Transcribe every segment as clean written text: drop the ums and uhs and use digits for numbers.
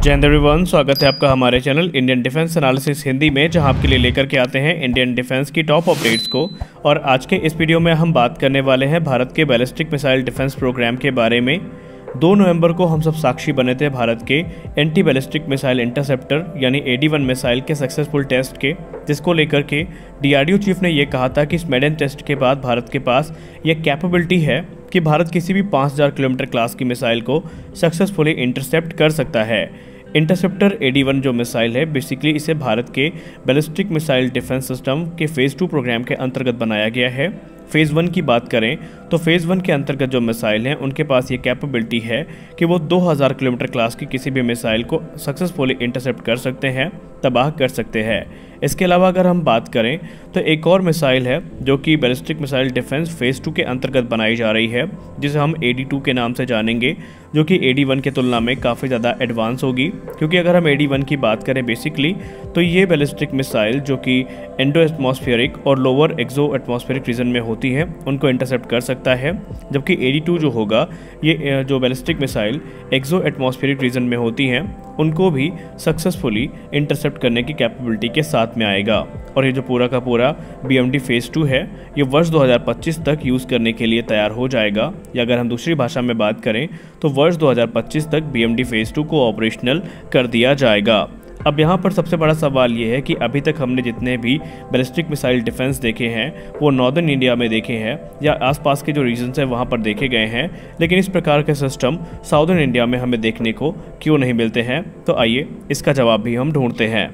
जय हिंद एवरीवन, स्वागत है आपका हमारे channel Indian defence analysis Hindi में, जहां आपके लिए लेकर के आते हैं इंडियन डिफेंस की टॉप अपडेट्स को। और आज के इस वीडियो में हम बात करने वाले हैं भारत के बैलिस्टिक मिसाइल डिफेंस प्रोग्राम के बारे में। 2 नवंबर को हम सब साक्षी बने थे भारत के एंटी बैलिस्टिक मिसाइल इंटरसेप्टर यानी AD-1 मिसाइल के सक्सेसफुल टेस्ट के, जिसको लेकर के DRDO चीफ ने यह कहा था कि इस मेडन टेस्ट के बाद भारत के पास यह कैपेबिलिटी है कि भारत किसी भी 5000 किलोमीटर क्लास की मिसाइल को सक्सेसफुली इंटरसेप्ट कर सकता है। इंटरसेप्टर AD-1 जो मिसाइल है, बेसिकली इसे भारत के बैलिस्टिक मिसाइल डिफेंस सिस्टम के फेज़ 2 प्रोग्राम के अंतर्गत बनाया गया है। फेज़ 1 की बात करें तो फेज़ 1 के अंतर्गत जो मिसाइल हैं उनके पास ये कैपेबिलिटी है कि वो 2000 किलोमीटर क्लास की किसी भी मिसाइल को सक्सेसफुली इंटरसेप्ट कर सकते हैं, तबाह कर सकते हैं। इसके अलावा अगर हम बात करें तो एक और मिसाइल है जो कि बैलिस्टिक मिसाइल डिफेंस फेज़ 2 के अंतर्गत बनाई जा रही है, जिसे हम AD-2 के नाम से जानेंगे, जो कि AD-1 की तुलना में काफ़ी ज़्यादा एडवांस होगी। क्योंकि अगर हम AD-1 की बात करें बेसिकली तो ये बैलिस्टिक मिसाइल जो कि एंडो एटमॉस्फेरिक और लोअर एक्सो एटमॉस्फेरिक रीजन में होती है उनको इंटरसेप्ट कर सकता है, जबकि AD-2 जो होगा ये जो ballistic missile exo atmospheric region में होती हैं उनको भी सक्सेसफुली इंटरसेप्ट करने की कैपेबिलिटी के साथ में आएगा। और ये जो पूरा का पूरा BMD फेज़ 2 है ये वर्ष 2025 तक यूज़ करने के लिए तैयार हो जाएगा, या अगर हम दूसरी भाषा में बात करें तो वर्ष 2025 तक BMD फेज़ 2 को ऑपरेशनल कर दिया जाएगा। अब यहाँ पर सबसे बड़ा सवाल ये है कि अभी तक हमने जितने भी बैलिस्टिक मिसाइल डिफेंस देखे हैं वो नॉर्दर्न इंडिया में देखे हैं या आसपास के जो रीजन्स हैं वहाँ पर देखे गए हैं, लेकिन इस प्रकार के सिस्टम साउदर्न इंडिया में हमें देखने को क्यों नहीं मिलते हैं। तो आइए इसका जवाब भी हम ढूंढते हैं।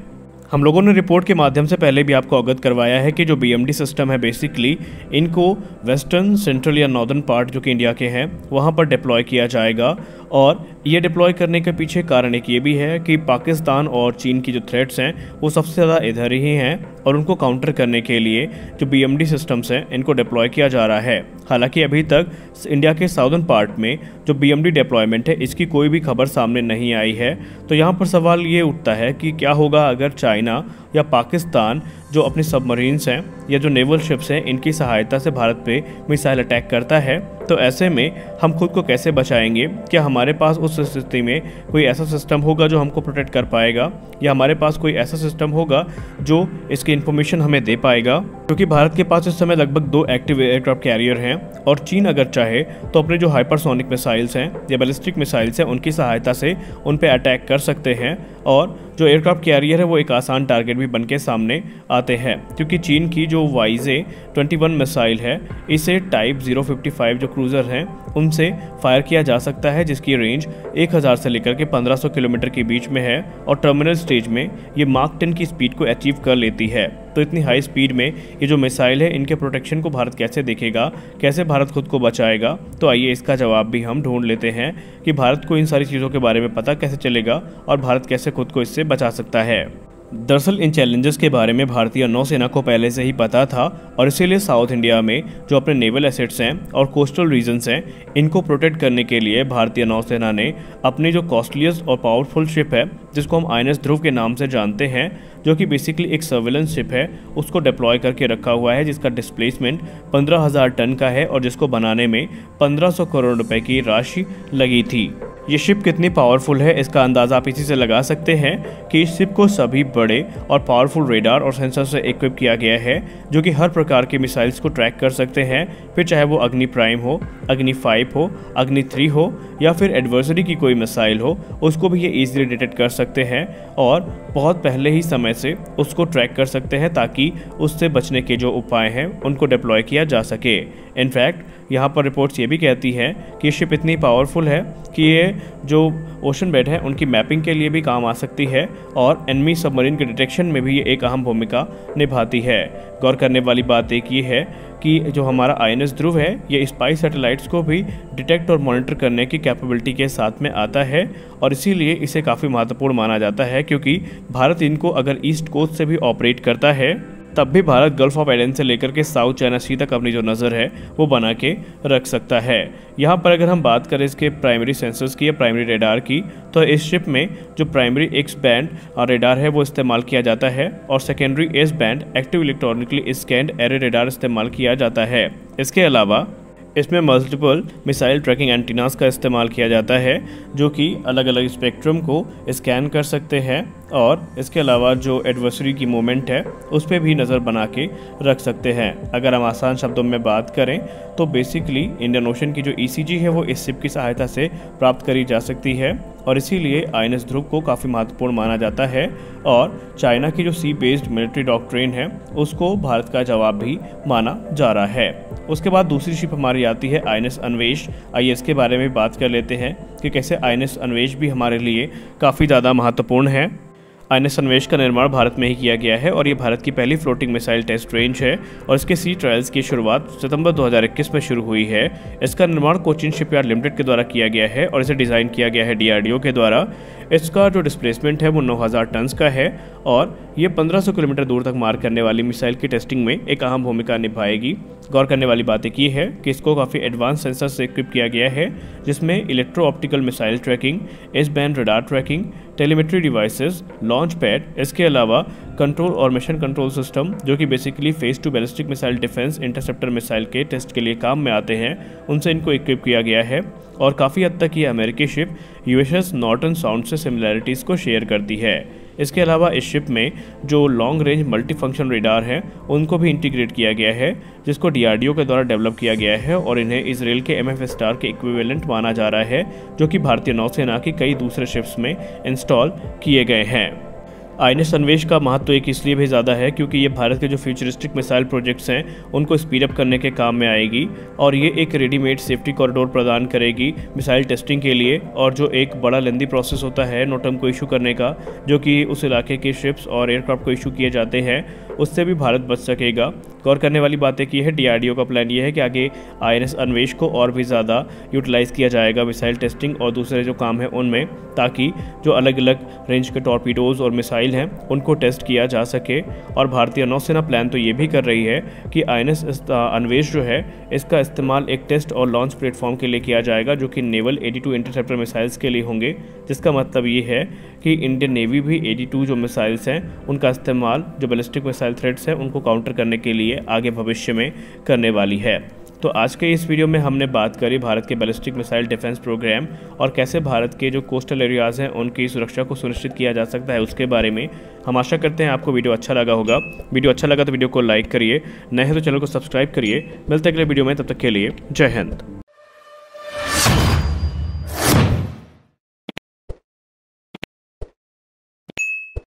हम लोगों ने रिपोर्ट के माध्यम से पहले भी आपको अवगत करवाया है कि जो BMD सिस्टम है बेसिकली इनको वेस्टर्न, सेंट्रल या नॉर्दर्न पार्ट जो कि इंडिया के हैं वहाँ पर डिप्लॉय किया जाएगा। और ये डिप्लॉय करने के पीछे कारण एक ये भी है कि पाकिस्तान और चीन की जो थ्रेट्स हैं वो सबसे ज़्यादा इधर ही हैं, और उनको काउंटर करने के लिए जो BMD सिस्टम्स हैं इनको डिप्लॉय किया जा रहा है। हालांकि अभी तक इंडिया के साउदर्न पार्ट में जो BMD डिप्लॉयमेंट है इसकी कोई भी खबर सामने नहीं आई है। तो यहाँ पर सवाल ये उठता है कि क्या होगा अगर चाइना या पाकिस्तान जो अपने सबमरीन्स हैं या जो नेवल शिप्स हैं इनकी सहायता से भारत पे मिसाइल अटैक करता है। तो ऐसे में हम खुद को कैसे बचाएंगे? क्या हमारे पास उस स्थिति में कोई ऐसा सिस्टम होगा जो हमको प्रोटेक्ट कर पाएगा, या हमारे पास कोई ऐसा सिस्टम होगा जो इसकी इन्फॉर्मेशन हमें दे पाएगा? क्योंकि भारत के पास इस समय लगभग 2 एक्टिव एयरक्राफ्ट कैरियर हैं, और चीन अगर चाहे तो अपने जो हाइपरसोनिक मिसाइल्स हैं या बैलिस्टिक मिसाइल्स हैं उनकी सहायता से उन पर अटैक कर सकते हैं। और जो एयरक्राफ्ट कैरियर है वो एक आसान टारगेट भी बन के सामने आते हैं, क्योंकि चीन की जो YZ-21 मिसाइल है इसे टाइप 055 जो क्रूज़र हैं उनसे फायर किया जा सकता है, जिसकी रेंज 1000 से लेकर के 1500 किलोमीटर के बीच में है, और टर्मिनल स्टेज में ये मार्क 10 की स्पीड को अचीव कर लेती है। तो इतनी हाई स्पीड में ये जो मिसाइल है इनके प्रोटेक्शन को भारत कैसे देखेगा, कैसे भारत खुद को बचाएगा? तो आइए इसका जवाब भी हम ढूंढ लेते हैं कि भारत को इन सारी चीज़ों के बारे में पता कैसे चलेगा और भारत कैसे खुद को इससे बचा सकता है। दरअसल इन चैलेंजेस के बारे में भारतीय नौसेना को पहले से ही पता था, और इसीलिए साउथ इंडिया में जो अपने नेवल एसेट्स हैं और कोस्टल रीजन्स हैं इनको प्रोटेक्ट करने के लिए भारतीय नौसेना ने अपनी जो कॉस्टलीस्ट और पावरफुल शिप है जिसको हम INS ध्रुव के नाम से जानते हैं, जो कि बेसिकली एक सर्वेलेंस शिप है, उसको डिप्लॉय करके रखा हुआ है, जिसका डिस्प्लेसमेंट 15,000 टन का है और जिसको बनाने में 1500 करोड़ रुपए की राशि लगी थी। ये शिप कितनी पावरफुल है इसका अंदाज़ा आप इसी से लगा सकते हैं कि इस शिप को सभी बड़े और पावरफुल रेडार और सेंसर से इक्विप किया गया है, जो कि हर प्रकार के मिसाइल्स को ट्रैक कर सकते हैं, फिर चाहे वो अग्नि प्राइम हो, अग्नि 5 हो, अग्नि 3 हो, या फिर एडवर्सरी की कोई मिसाइल हो, उसको भी ये ईजिली डिटेक्ट कर सकते हैं और बहुत पहले ही समय से उसको ट्रैक कर सकते हैं, ताकि उससे बचने के जो उपाय हैं उनको डिप्लॉय किया जा सके। इनफैक्ट यहाँ पर रिपोर्ट्स ये भी कहती हैं कि शिप इतनी पावरफुल है कि ये जो ओशन बेड है उनकी मैपिंग के लिए भी काम आ सकती है, और एनिमी सबमरीन के डिटेक्शन में भी ये एक अहम भूमिका निभाती है। गौर करने वाली बात एक ये है कि जो हमारा INS ध्रुव है ये स्पाई सैटेलाइट्स को भी डिटेक्ट और मॉनिटर करने की कैपेबिलिटी के साथ में आता है, और इसीलिए इसे काफ़ी महत्वपूर्ण माना जाता है, क्योंकि भारत इनको अगर ईस्ट कोस्ट से भी ऑपरेट करता है तब भी भारत गल्फ ऑफ एडन से लेकर के साउथ चाइना सी तक अपनी जो नज़र है वो बना के रख सकता है। यहाँ पर अगर हम बात करें इसके प्राइमरी सेंसर्स की या प्राइमरी रेडार की, तो इस शिप में जो प्राइमरी एक्स बैंड रेडार है वो इस्तेमाल किया जाता है, और secondary S band active electronically scanned array radar इस्तेमाल किया जाता है। इसके अलावा इसमें मल्टीपल मिसाइल ट्रैकिंग एंटीनास का इस्तेमाल किया जाता है जो कि अलग अलग स्पेक्ट्रम को स्कैन कर सकते हैं और इसके अलावा जो एडवर्सरी की मूवमेंट है उस पर भी नज़र बना के रख सकते हैं। अगर हम आसान शब्दों में बात करें तो बेसिकली इंडियन ओशन की जो ECG है वो इस शिप की सहायता से प्राप्त करी जा सकती है और इसीलिए INS ध्रुव को काफ़ी महत्वपूर्ण माना जाता है और चाइना की जो सी बेस्ड मिलिट्री डॉक्ट्रिन है उसको भारत का जवाब भी माना जा रहा है। उसके बाद दूसरी शिप हमारी आती है INS अन्वेष। आइए इसके बारे में बात कर लेते हैं कि कैसे INS अन्वेष भी हमारे लिए काफ़ी ज़्यादा महत्वपूर्ण है। INS अन्वेष का निर्माण भारत में ही किया गया है और ये भारत की पहली फ्लोटिंग मिसाइल टेस्ट रेंज है और इसके सी ट्रायल्स की शुरुआत सितंबर 2021 में शुरू हुई है। इसका निर्माण कोचिन शिपयार्ड लिमिटेड के द्वारा किया गया है और इसे डिज़ाइन किया गया है DRDO के द्वारा। इसका जो डिस्प्लेसमेंट है वो 9000 टन का है और ये 1500 किलोमीटर दूर तक मार करने वाली मिसाइल की टेस्टिंग में एक अहम भूमिका निभाएगी। गौर करने वाली बात एक ये है कि इसको काफ़ी एडवांस सेंसर से इक्विप किया गया है जिसमें electro optical missile tracking, S band radar tracking, telemetry devices, launch pad, इसके अलावा कंट्रोल और मिशन कंट्रोल सिस्टम जो कि basically phase two ballistic missile defence interceptor missile के टेस्ट के लिए काम में आते हैं उनसे इनको इक्विप किया गया है और काफ़ी हद तक ये अमेरिकी शिप USS नॉर्टन साउंड से सिमिलैरिटीज़ को शेयर करती है। इसके अलावा इस शिप में जो long range multi function radar हैं उनको भी इंटीग्रेट किया गया है जिसको DRDO के द्वारा डेवलप किया गया है और इन्हें इजराइल के MF स्टार के इक्विवेलेंट माना जा रहा है जो कि भारतीय नौसेना की कई दूसरे शिप्स में इंस्टॉल किए गए हैं। INS अन्वेष का महत्व एक इसलिए भी ज़्यादा है क्योंकि ये भारत के जो फ्यूचरिस्टिक मिसाइल प्रोजेक्ट्स हैं उनको स्पीड अप करने के काम में आएगी और ये एक रेडीमेड सेफ्टी कॉरिडोर प्रदान करेगी मिसाइल टेस्टिंग के लिए और जो एक बड़ा लेंदी प्रोसेस होता है नोटम को इशू करने का जो कि उस इलाके के शिप्स और एयरक्राफ्ट को इशू किए जाते हैं उससे भी भारत बच सकेगा। गौर करने वाली बात एक ये है DRDO का प्लान ये है कि आगे INS अन्वेष को और भी ज़्यादा यूटिलाइज़ किया जाएगा मिसाइल टेस्टिंग और दूसरे जो काम है उनमें ताकि जो अलग अलग रेंज के टॉर्पीडोज़ और मिसाइल हैं उनको टेस्ट किया जा सके। और भारतीय नौसेना प्लान तो ये भी कर रही है कि INS अन्वेष जो है इसका इस्तेमाल एक टेस्ट और लॉन्च प्लेटफॉर्म के लिए किया जाएगा जो कि नेवल 82 इंटरसेप्टर मिसाइल्स के लिए होंगे जिसका मतलब ये है कि इंडियन नेवी भी 82 जो मिसाइल्स हैं उनका इस्तेमाल जो बैलिस्टिक मिसाइल थ्रेट्स हैं उनको काउंटर करने के लिए आगे भविष्य में करने वाली है। तो आज के इस वीडियो में हमने बात करी भारत के बैलिस्टिक मिसाइल डिफेंस प्रोग्राम और कैसे भारत के जो कोस्टल एरियाज़ हैं उनकी सुरक्षा को सुनिश्चित किया जा सकता है उसके बारे में। हम आशा करते हैं आपको वीडियो अच्छा लगा होगा। वीडियो अच्छा लगा तो वीडियो को लाइक करिए, नए हैं तो चैनल को सब्सक्राइब करिए। मिलते हैं अगले वीडियो में, तब तक के लिए जय हिंद।